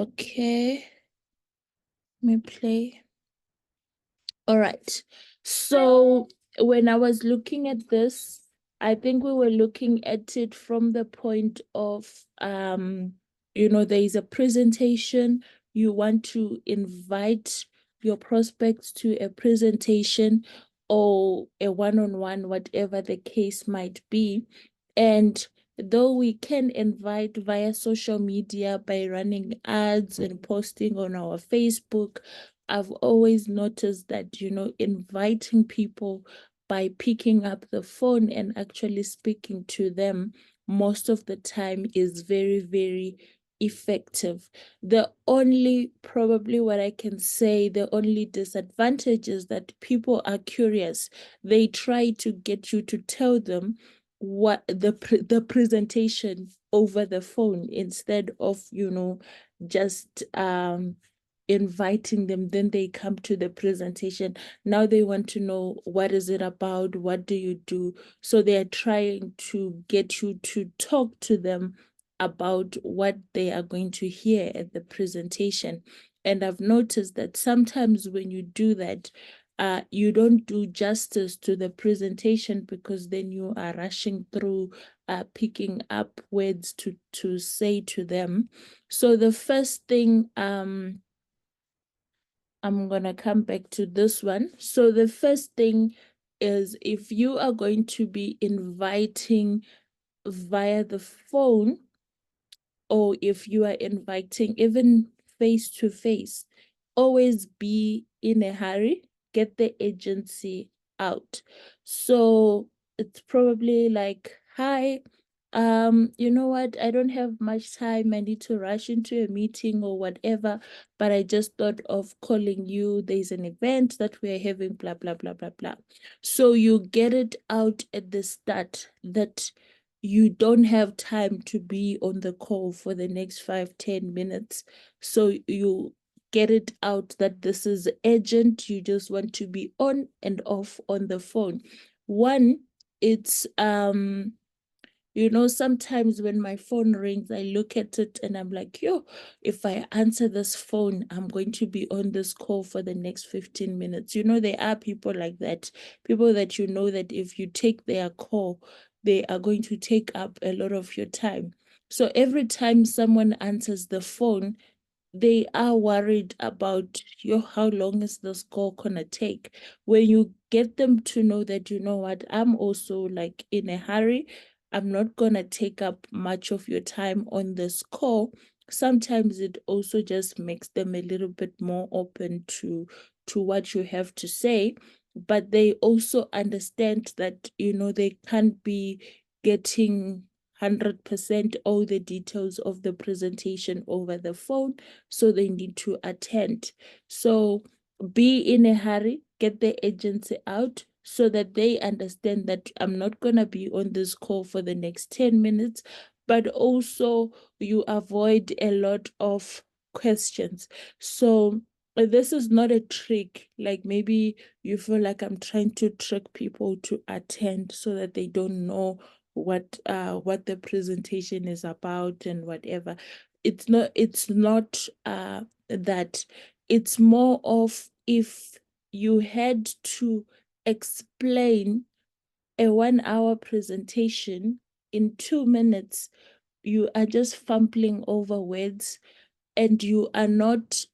Okay, let me play. All right. So when I was looking at this, I think we were looking at it from the point of there is a presentation. You want to invite your prospects to a presentation or a one-on-one, whatever the case might be. And though we can invite via social media by running ads and posting on our Facebook, I've always noticed that, inviting people by picking up the phone and actually speaking to them most of the time is very, very effective. The only, probably what I can say, the only disadvantage is that people are curious. They try to get you to tell them what the presentation over the phone instead of, just inviting them, then they come to the presentation. Now they want to know, what is it about, what do you do? So they are trying to get you to talk to them about what they are going to hear at the presentation. And I've noticed that sometimes when you do that, you don't do justice to the presentation, because then you are rushing through, picking up words to say to them. So the first thing, I'm going to come back to this one. So the first thing is, if you are going to be inviting via the phone, or if you are inviting even face to face, always be in a hurry, get the agency out. So it's probably like, hi, you know what? I don't have much time. I need to rush into a meeting or whatever, but I just thought of calling you. There's an event that we're having, blah, blah, blah, blah, blah. So you get it out at the start that you don't have time to be on the call for the next 5-10 minutes. So you get it out that this is urgent. You just want to be on and off on the phone. One, it's sometimes when my phone rings, I look at it and I'm like, yo, if I answer this phone, I'm going to be on this call for the next 15 minutes. There are people like that, people that that if you take their call, they are going to take up a lot of your time. So every time someone answers the phone, they are worried about how long is this call gonna take. When you get them to know that, what, I'm also like in a hurry, I'm not gonna take up much of your time on this call. Sometimes it also just makes them a little bit more open to what you have to say, but they also understand that, they can't be getting 100% all the details of the presentation over the phone, so they need to attend. So be in a hurry, get the agency out so that they understand that I'm not going to be on this call for the next 10 minutes, but also you avoid a lot of questions. So this is not a trick. Like, maybe you feel like I'm trying to trick people to attend so that they don't know what the presentation is about and whatever. It's not that. It's more of, if you had to explain a 1 hour presentation in 2 minutes, you are just fumbling over words, and you are not,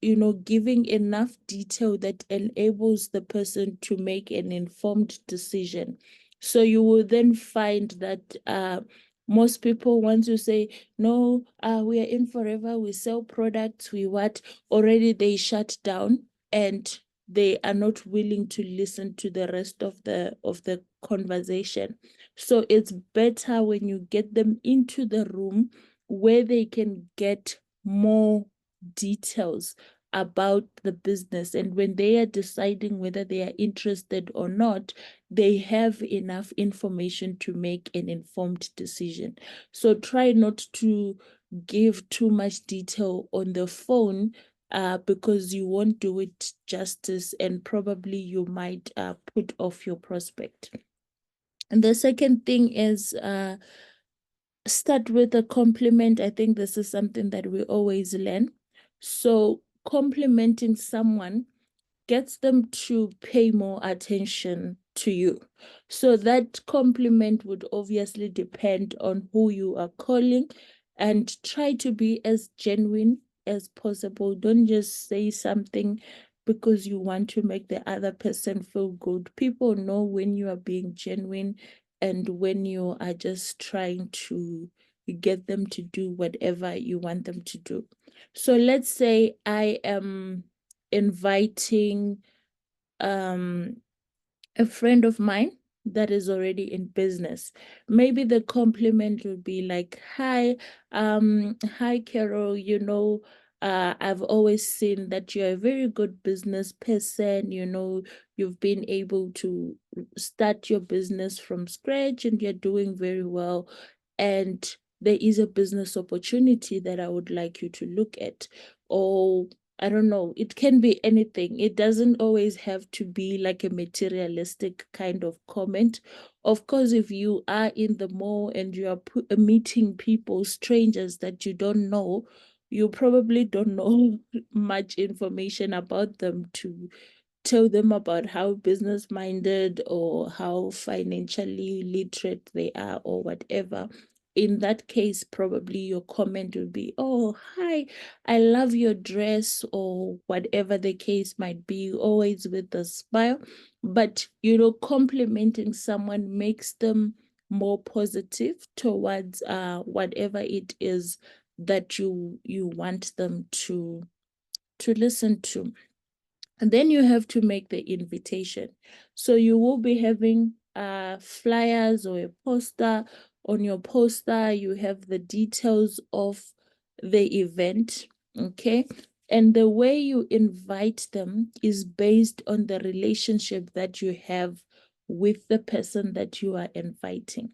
giving enough detail that enables the person to make an informed decision. So you will then find that most people want to say, no, we are in forever, we sell products, we what, already they shut down, and they are not willing to listen to the rest of the conversation. So it's better when you get them into the room where they can get more details about the business, and when they are deciding whether they are interested or not, they have enough information to make an informed decision. So try not to give too much detail on the phone, because you won't do it justice, and probably you might put off your prospect. And the second thing is, start with a compliment. I think this is something that we always learn. So complimenting someone gets them to pay more attention to you. So that compliment would obviously depend on who you are calling, and try to be as genuine as possible. Don't just say something because you want to make the other person feel good. People know when you are being genuine and when you are just trying to get them to do whatever you want them to do. So let's say I am inviting um a friend of mine that is already in business. Maybe the compliment will be like, hi Carol, I've always seen that you're a very good business person. You've been able to start your business from scratch and you're doing very well. And there is a business opportunity that I would like you to look at. Or I don't know, it can be anything. It doesn't always have to be like a materialistic kind of comment. Of course, if you are in the mall and you are meeting people, strangers that you don't know, you probably don't know much information about them to tell them about how business minded or how financially literate they are or whatever. In that case, probably your comment will be, oh, hi, I love your dress, or whatever the case might be, always with a smile. But, complimenting someone makes them more positive towards whatever it is that you want them to listen to. And then you have to make the invitation. So you will be having flyers or a poster. On your poster, you have the details of the event, okay? And the way you invite them is based on the relationship that you have with the person that you are inviting.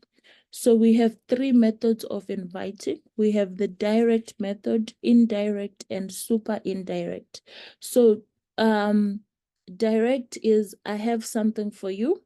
So we have three methods of inviting. We have the direct method, indirect, and super indirect. So direct is, I have something for you,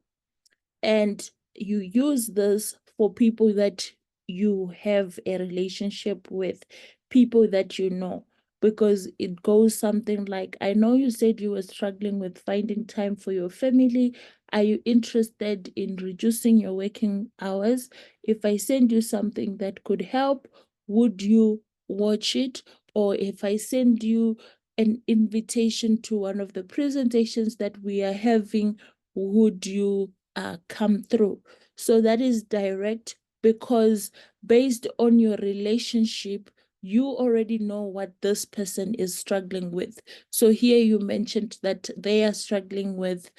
and you use this for people that you have a relationship with, people that you know, because it goes something like, I know you said you were struggling with finding time for your family. Are you interested in reducing your working hours? If I send you something that could help, would you watch it? Or if I send you an invitation to one of the presentations that we are having, would you come through? So that is direct, because based on your relationship, you already know what this person is struggling with. So here you mentioned that they are struggling with,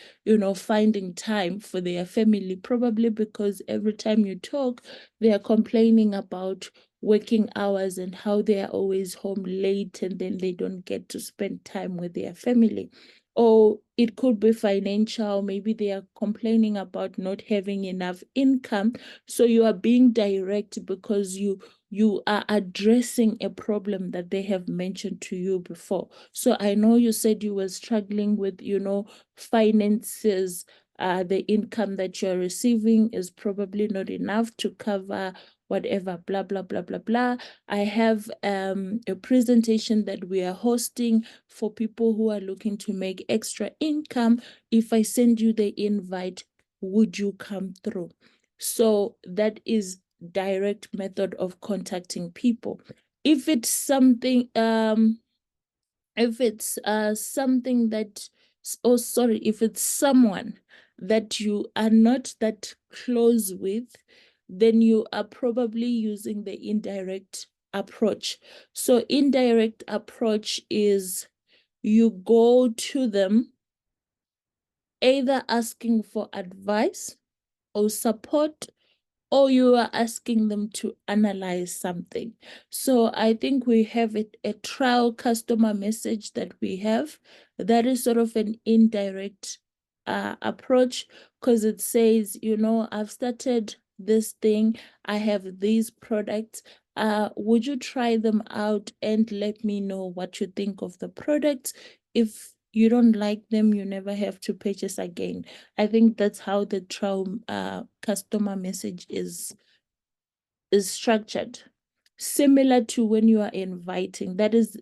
finding time for their family, probably because every time you talk, they are complaining about working hours and how they are always home late and then they don't get to spend time with their family. Or it could be financial. Maybe they are complaining about not having enough income. So you are being direct because you are addressing a problem that they have mentioned to you before. So I know you said you were struggling with, finances. The income that you're receiving is probably not enough to cover whatever, blah, blah, blah, blah, blah. I have a presentation that we are hosting for people who are looking to make extra income. If I send you the invite, would you come through? So that is direct method of contacting people. If it's something something that, oh sorry, if it's someone that you are not that close with, then you are probably using the indirect approach. So indirect approach is, you go to them either asking for advice or support, or you are asking them to analyze something. So I think we have a trial customer message that we have. That is sort of an indirect approach, because it says, I've started this thing. I have these products. Would you try them out and let me know what you think of the products? If you don't like them, you never have to purchase again. I think that's how the trial customer message is structured. similar to when you are inviting. That is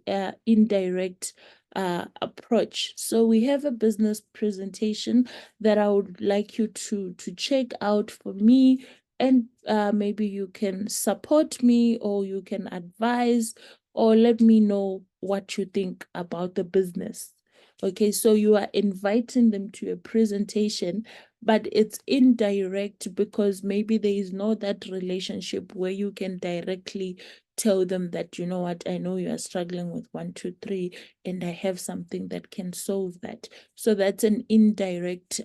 indirect approach. So we have a business presentation that I would like you to check out for me, and maybe you can support me, or you can advise, or let me know what you think about the business. Okay, so you are inviting them to a presentation, but it's indirect because maybe there is no that relationship where you can directly tell them that, you know what, I know you are struggling with one, two, three, and I have something that can solve that. So that's an indirect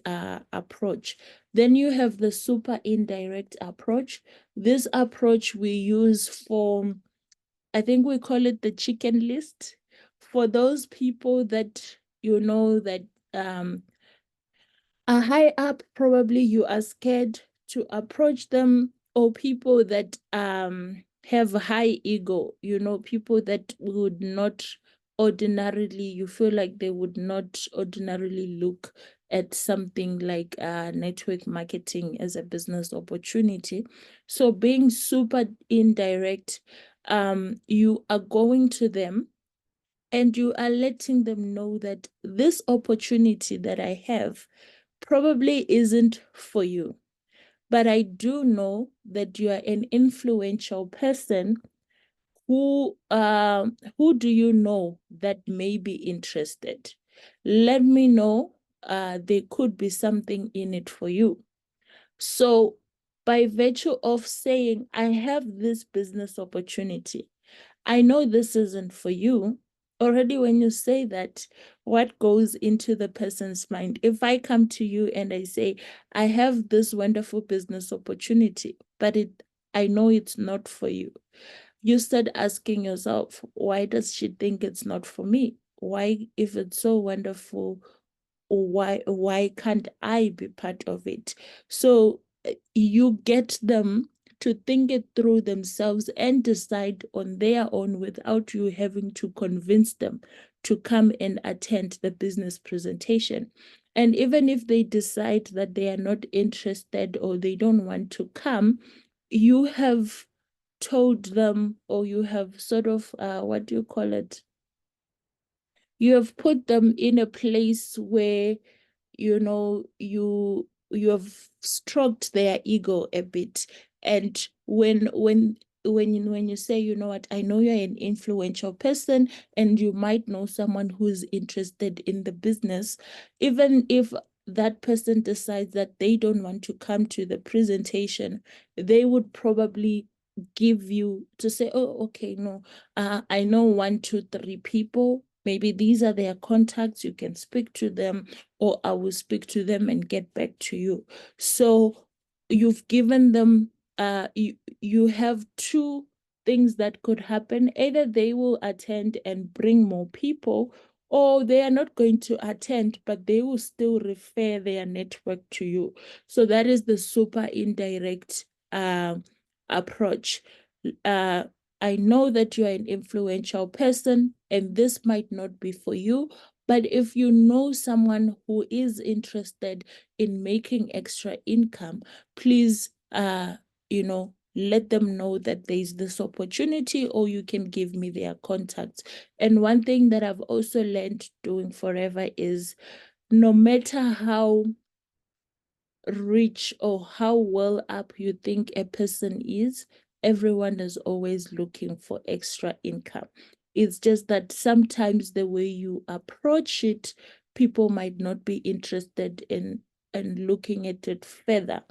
approach. Then you have the super indirect approach. This approach we use for, I think we call it the chicken list, for those people that you know that are high up, probably you are scared to approach them, or people that have high ego, you know, people that would not ordinarily, you feel like they would not ordinarily look at something like network marketing as a business opportunity. So being super indirect, you are going to them and you are letting them know that this opportunity that I have probably isn't for you. But I do know that you are an influential person. Who do you know that may be interested? Let me know. There could be something in it for you. So by virtue of saying, I have this business opportunity, I know this isn't for you. Already, when you say that, what goes into the person's mind? If I come to you and I say, I have this wonderful business opportunity, but I know it's not for you. You start asking yourself, why does she think it's not for me? Why, if it's so wonderful, why can't I be part of it? So you get them to think it through themselves and decide on their own without you having to convince them to come and attend the business presentation. And even if they decide that they are not interested or they don't want to come, you have told them, or you have sort of what do you call it, you have put them in a place where, you know, you have stroked their ego a bit. And when you say, you know what, I know you're an influential person and you might know someone who's interested in the business, even if that person decides that they don't want to come to the presentation, they would probably give you to say, oh, okay, no, I know one, two, three people. Maybe these are their contacts. You can speak to them, or I will speak to them and get back to you. So you've given them, you have two things that could happen. Either they will attend and bring more people, or they are not going to attend, but they will still refer their network to you. So that is the super indirect approach. Uh, I know that you are an influential person and this might not be for you, but if you know someone who is interested in making extra income, please, you know, let them know that there's this opportunity, or you can give me their contacts. And one thing that I've also learned doing forever is, no matter how rich or how well up you think a person is, everyone is always looking for extra income. It's just that sometimes the way you approach it, people might not be interested in and looking at it further.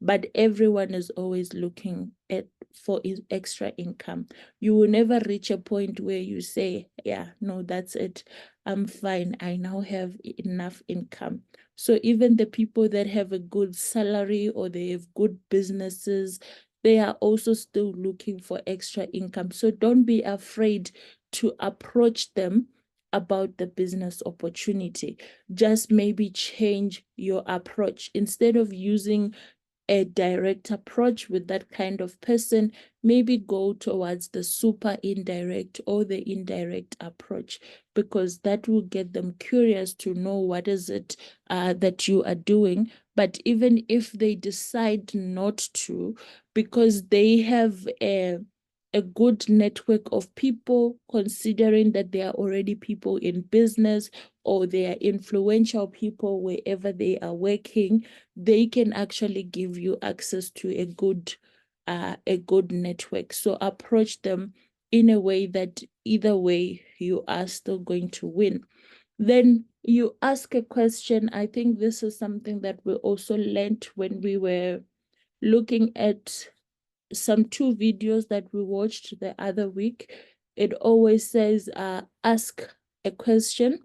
But everyone is always looking at for extra income. You will never reach a point where you say, yeah, no, that's it. I'm fine. I now have enough income. So even the people that have a good salary or they have good businesses, they are also still looking for extra income. So don't be afraid to approach them about the business opportunity. Just maybe change your approach. Instead of using a direct approach with that kind of person, maybe go towards the super indirect or the indirect approach, because that will get them curious to know what is it that you are doing. But even if they decide not to, because they have a good network of people, considering that they are already people in business or they are influential people wherever they are working, they can actually give you access to a good network. So approach them in a way that either way you are still going to win. Then you ask a question. I think this is something that we also learned when we were looking at some two videos that we watched the other week. It always says ask a question.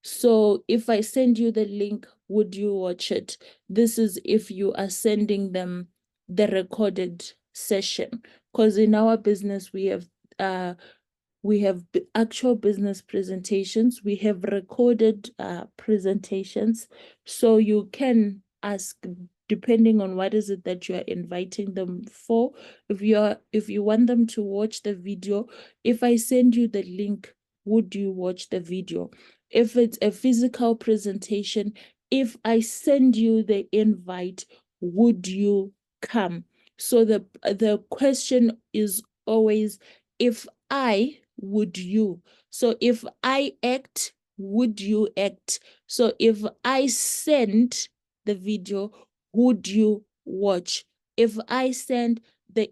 So if I send you the link, would you watch it? This is if you are sending them the recorded session. Because in our business, we have actual business presentations. We have recorded presentations. So you can ask, depending on what is it that you are inviting them for. If you want them to watch the video, if I send you the link, would you watch the video? If it's a physical presentation, if I send you the invite, would you come? So the question is always, if I, would you? So if I act, would you act? So if I send the video, would you watch? If I send the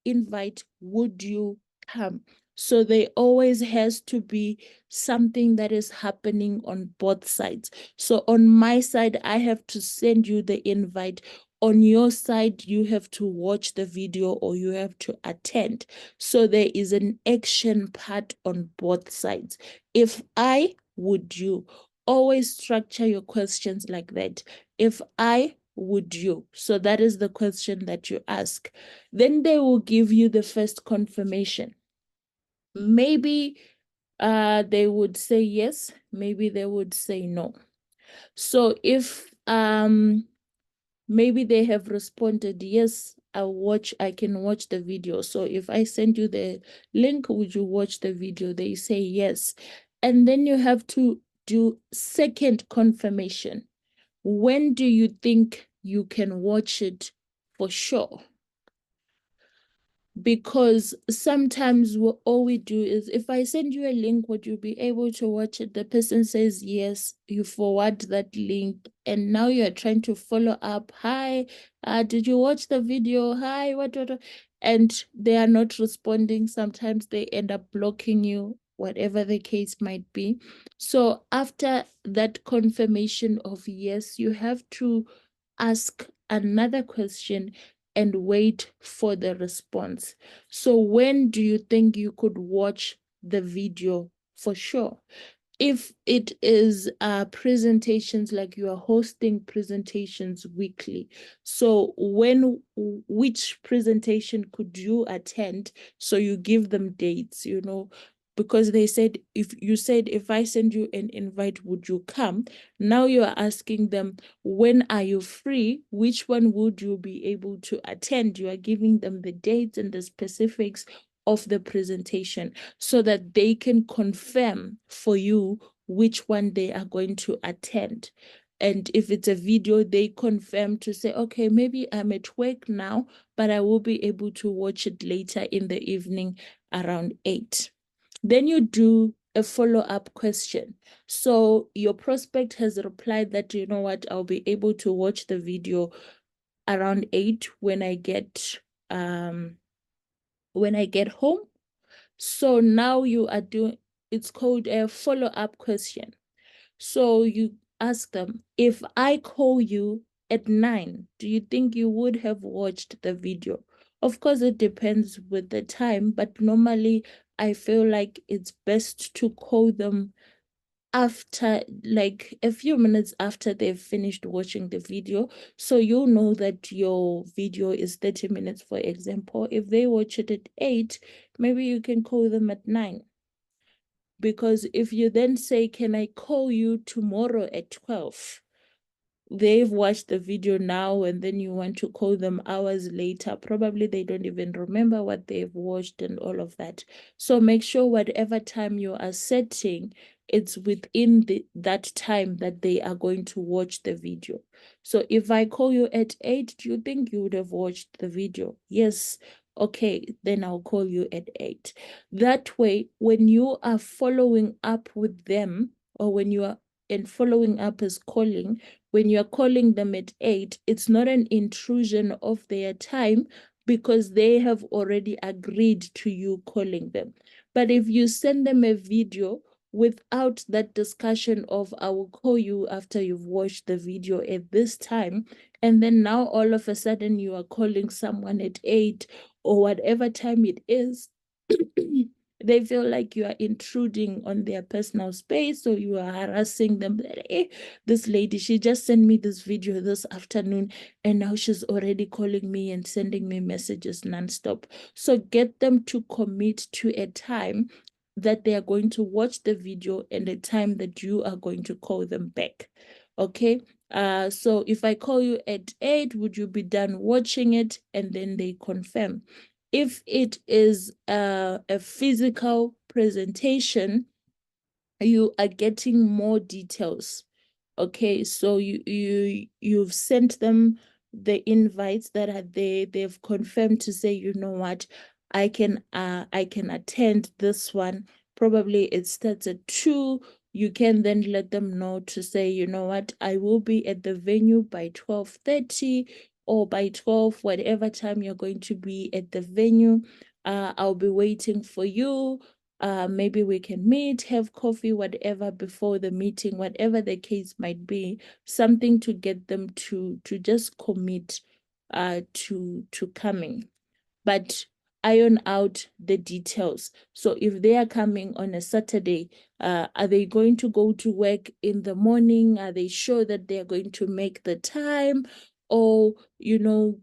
invite, would you come? So there always has to be something that is happening on both sides. So on my side, I have to send you the invite. On your side, you have to watch the video or you have to attend. So there is an action part on both sides. If I, would you? Always structure your questions like that. If I, would you? So that is the question that you ask. Then they will give you the first confirmation. Maybe they would say yes, maybe they would say no. So if maybe they have responded, yes, I can watch the video. So if I send you the link, would you watch the video? They say yes. And then you have to do second confirmation. When do you think you can watch it for sure? Because sometimes all we do is, if I send you a link, would you be able to watch it? The person says yes, you forward that link, and now you're trying to follow up. Hi, did you watch the video? Hi, what? And they are not responding. Sometimes they end up blocking you, whatever the case might be. So after that confirmation of yes, you have to ask another question and wait for the response. So when do you think you could watch the video for sure? If it is presentations, like you are hosting presentations weekly, so which presentation could you attend? So you give them dates, because they said, if I send you an invite, would you come? Now you are asking them, when are you free? Which one would you be able to attend? You are giving them the dates and the specifics of the presentation so that they can confirm for you which one they are going to attend. And if it's a video, they confirm to say, okay, maybe I'm at work now, but I will be able to watch it later in the evening around 8. Then you do a follow-up question. So your prospect has replied that, you know what, I'll be able to watch the video around 8 when I get home. So now you are doing, it's called a follow-up question. So you ask them, if I call you at 9, do you think you would have watched the video? Of course, it depends with the time, but normally I feel like it's best to call them after, like a few minutes after they've finished watching the video. So you'll know that your video is 30 minutes, for example. If they watch it at 8, maybe you can call them at 9. Because if you then say, can I call you tomorrow at 12? They've watched the video now and then you want to call them hours later. Probably they don't even remember what they've watched and all of that. So make sure whatever time you are setting, it's within that time that they are going to watch the video. So if I call you at 8, do you think you would have watched the video? Yes. Okay, then I'll call you at 8. That way, when you are following up with them, or when you are, and following up is calling, when you are calling them at 8, it's not an intrusion of their time because they have already agreed to you calling them. But if you send them a video without that discussion of I will call you after you've watched the video at this time, and then now all of a sudden you are calling someone at 8 or whatever time it is, they feel like you are intruding on their personal space, or you are harassing them. Hey, this lady, she just sent me this video this afternoon, and now she's already calling me and sending me messages nonstop. So get them to commit to a time that they are going to watch the video and a time that you are going to call them back. Okay. So if I call you at 8, would you be done watching it? And then they confirm. If it is a physical presentation, you are getting more details. Okay, so you've sent them the invites that are there. They've confirmed to say, you know what, I can attend this one. Probably it starts at 2. You can then let them know to say, you know what, I will be at the venue by 12:30 or by 12, whatever time you're going to be at the venue. I'll be waiting for you. Maybe we can meet, have coffee, whatever, before the meeting, whatever the case might be, something to get them to just commit to coming. But iron out the details. So if they are coming on a Saturday, are they going to go to work in the morning? Are they sure that they're going to make the time? Or,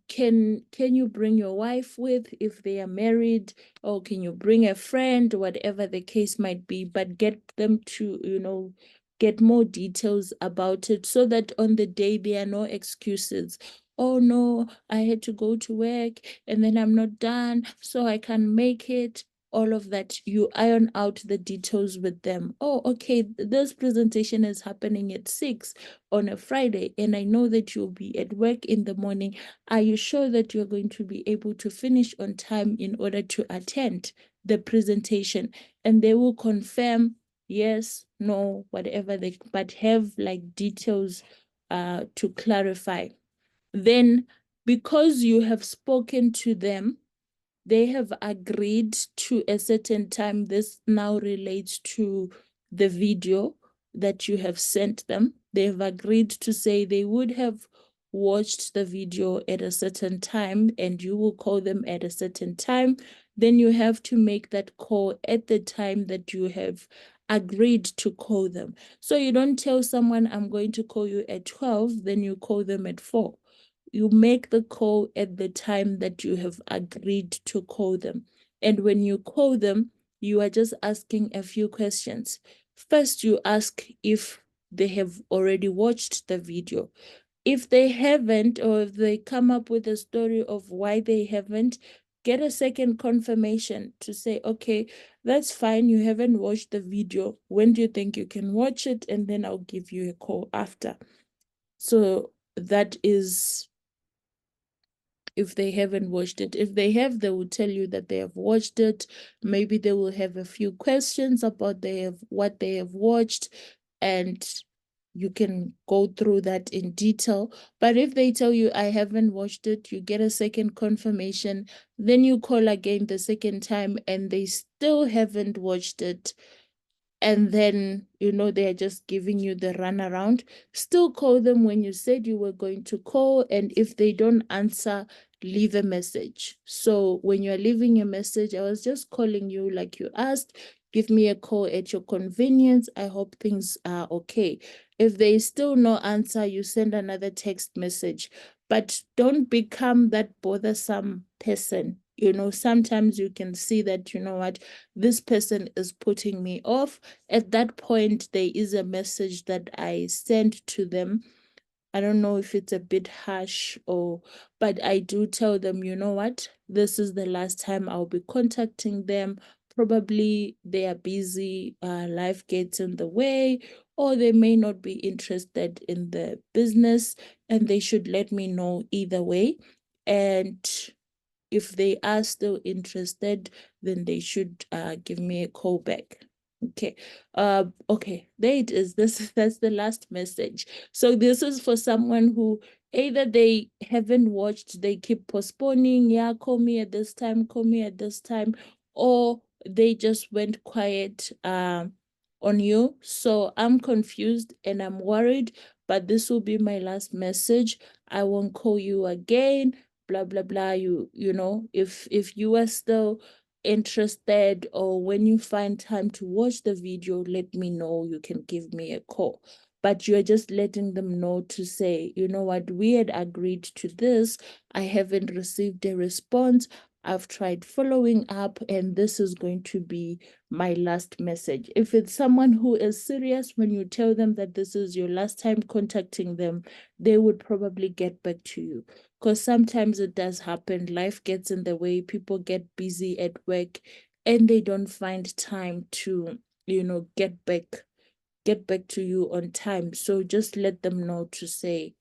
can you bring your wife with if they are married? Or can you bring a friend? Whatever the case might be, but get them to, get more details about it so that on the day there are no excuses. Oh no, I had to go to work and then I'm not done, so I can make it. All of that, you iron out the details with them. Oh, okay, this presentation is happening at 6 on a Friday, and I know that you'll be at work in the morning. Are you sure that you're going to be able to finish on time in order to attend the presentation? And they will confirm yes, no, whatever they, but have like details to clarify. Then, because you have spoken to them, they have agreed to a certain time. This now relates to the video that you have sent them. They have agreed to say they would have watched the video at a certain time and you will call them at a certain time. Then you have to make that call at the time that you have agreed to call them. So you don't tell someone, I'm going to call you at 12, then you call them at 4. You make the call at the time that you have agreed to call them. And when you call them, you are just asking a few questions. First, you ask if they have already watched the video. If they haven't, or if they come up with a story of why they haven't, get a second confirmation to say, okay, that's fine. You haven't watched the video. When do you think you can watch it? And then I'll give you a call after. So that is if they haven't watched it. If they have, they will tell you that they have watched it. Maybe they will have a few questions about what they have watched, and you can go through that in detail. But if they tell you, I haven't watched it, you get a second confirmation, then you call again the second time and they still haven't watched it, and then they're just giving you the runaround. Still call them when you said you were going to call, and if they don't answer, leave a message. So when you're leaving a message, I was just calling you like you asked, give me a call at your convenience. I hope things are okay. If there is still no answer, you send another text message, but don't become that bothersome person. Sometimes you can see that, what, this person is putting me off. At that point, there is a message that I send to them. I don't know if it's a bit harsh but I do tell them, you know what, this is the last time I'll be contacting them. Probably they are busy, life gets in the way, or they may not be interested in the business, and they should let me know either way. And if they are still interested, then they should give me a call back. Okay. Okay, there it is. That's the last message. So this is for someone who either they haven't watched, they keep postponing, yeah, call me at this time, call me at this time, or they just went quiet on you. So I'm confused and I'm worried, but this will be my last message. I won't call you again, blah blah blah. You know, if you are still interested, or when you find time to watch the video, let me know. You can give me a call. But you're just letting them know to say, you know what, we had agreed to this. I haven't received a response. I've tried following up, and this is going to be my last message. If it's someone who is serious, when you tell them that this is your last time contacting them, they would probably get back to you. Because sometimes it does happen. Life gets in the way. People get busy at work and they don't find time to, get back to you on time. So just let them know to say,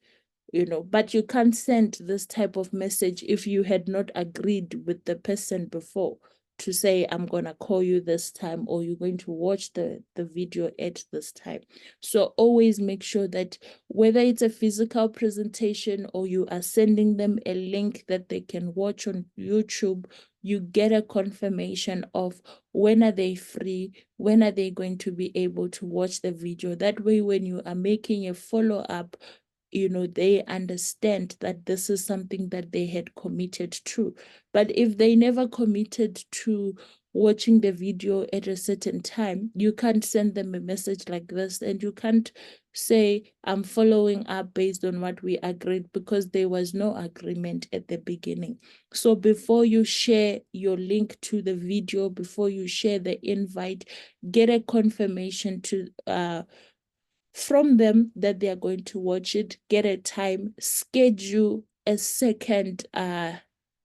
but you can't send this type of message if you had not agreed with the person before to say, I'm going to call you this time, or you're going to watch the video at this time. So always make sure that whether it's a physical presentation or you are sending them a link that they can watch on YouTube, you get a confirmation of when are they free, when are they going to be able to watch the video. That way, when you are making a follow-up, they understand that this is something that they had committed to. But if they never committed to watching the video at a certain time, you can't send them a message like this, and you can't say, I'm following up based on what we agreed, because there was no agreement at the beginning. So before you share your link to the video, before you share the invite, get a confirmation from them that they are going to watch it, get a time, schedule a second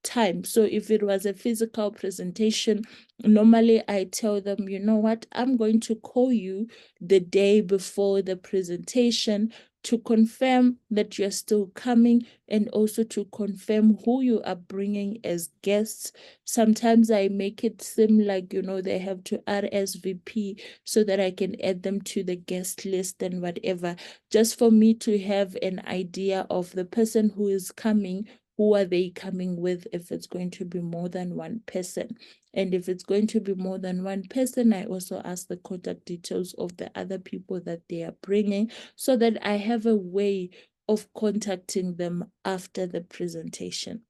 time. So if it was a physical presentation, normally I tell them, you know what, I'm going to call you the day before the presentation to confirm that you're still coming, and also to confirm who you are bringing as guests. Sometimes I make it seem like, they have to RSVP so that I can add them to the guest list and whatever, just for me to have an idea of the person who is coming. Who are they coming with, if it's going to be more than one person? And if it's going to be more than one person, I also ask the contact details of the other people that they are bringing, so that I have a way of contacting them after the presentation.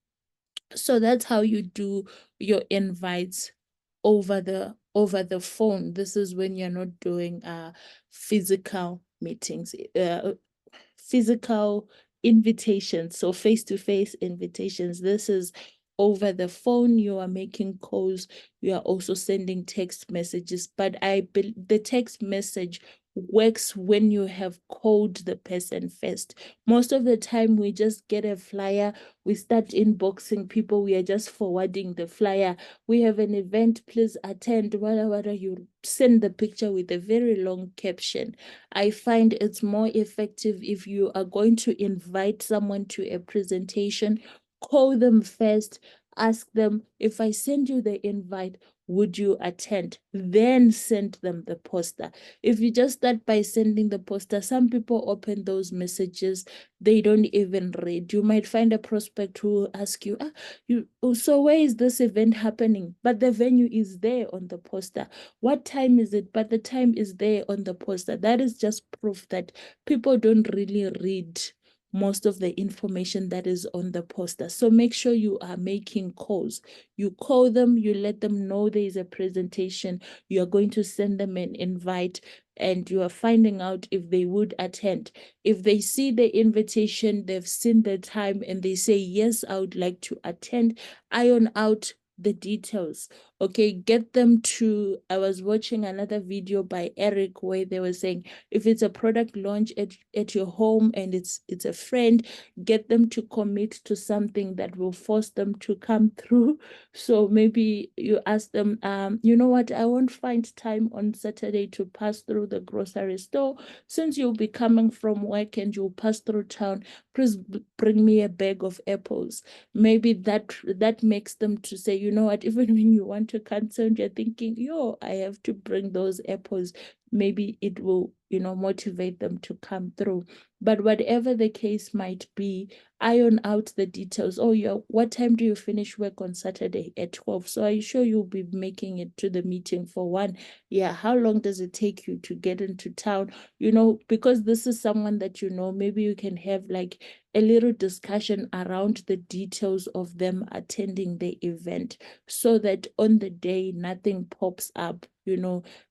So that's how you do your invites over the phone. This is when you're not doing physical meetings, physical invitations, so face-to-face invitations. This is over the phone. You are making calls, you are also sending text messages, but the text message works when you have called the person first. Most of the time we just get a flyer, we start inboxing people, we are just forwarding the flyer. We have an event, please attend, whatever. You send the picture with a very long caption. I find it's more effective if you are going to invite someone to a presentation, call them first, ask them, if I send you the invite, would you attend? Then send them the poster. If you just start by sending the poster, some people open those messages, they don't even read. You might find a prospect who will ask you, so where is this event happening? But the venue is there on the poster. What time is it? But the time is there on the poster. That is just proof that people don't really read most of the information that is on the poster. So make sure you are making calls. You call them, you let them know there is a presentation, you are going to send them an invite, and you are finding out if they would attend. If they see the invitation, they've seen the time, and they say, yes, I would like to attend, iron out the details Okay, get them to, I was watching another video by Eric where they were saying if it's a product launch at your home and it's a friend, get them to commit to something that will force them to come through. So maybe you ask them, you know what, I won't find time on Saturday to pass through the grocery store. Since you'll be coming from work and you'll pass through town, please bring me a bag of apples. Maybe that makes them to say, you know what, even when you want to cancel and you're thinking, yo, I have to bring those apples, maybe it will, motivate them to come through. But whatever the case might be, iron out the details. Oh, yeah, what time do you finish work on Saturday? At 12. So are you sure you'll be making it to the meeting for 1? Yeah, how long does it take you to get into town? Because this is someone that maybe you can have like a little discussion around the details of them attending the event so that on the day nothing pops up.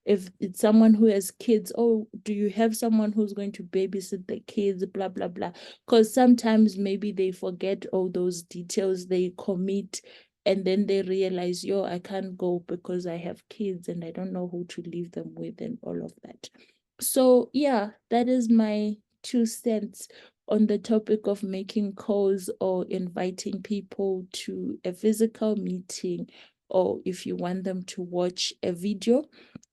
If it's someone who has kids, oh, do you have someone who's going to babysit the kids, blah blah blah, because sometimes maybe they forget all those details, they commit, and then they realize, yo, I can't go because I have kids and I don't know who to leave them with and all of that. So yeah, that is my 2 cents on the topic of making calls or inviting people to a physical meeting, or if you want them to watch a video.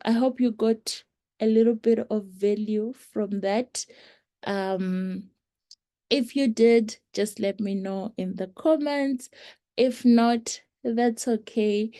I hope you got a little bit of value from that. If you did, just let me know in the comments. If not, that's okay.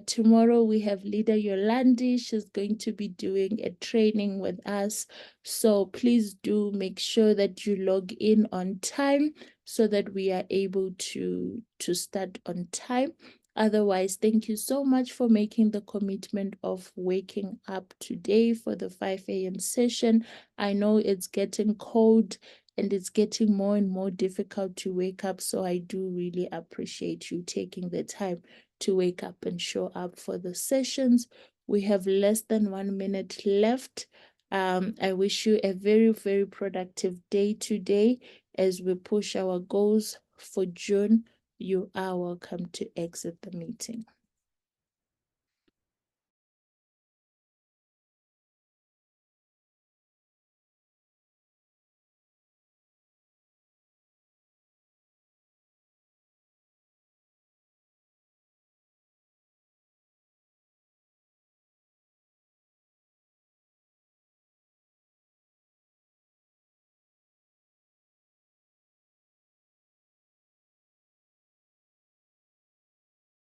Tomorrow we have Leader Yolandi. She's going to be doing a training with us. So please do make sure that you log in on time so that we are able to start on time. Otherwise, thank you so much for making the commitment of waking up today for the 5 a.m. session. I know it's getting cold and it's getting more and more difficult to wake up. So I do really appreciate you taking the time to wake up and show up for the sessions. We have less than 1 minute left. I wish you a very, very productive day today as we push our goals for June. You are welcome to exit the meeting.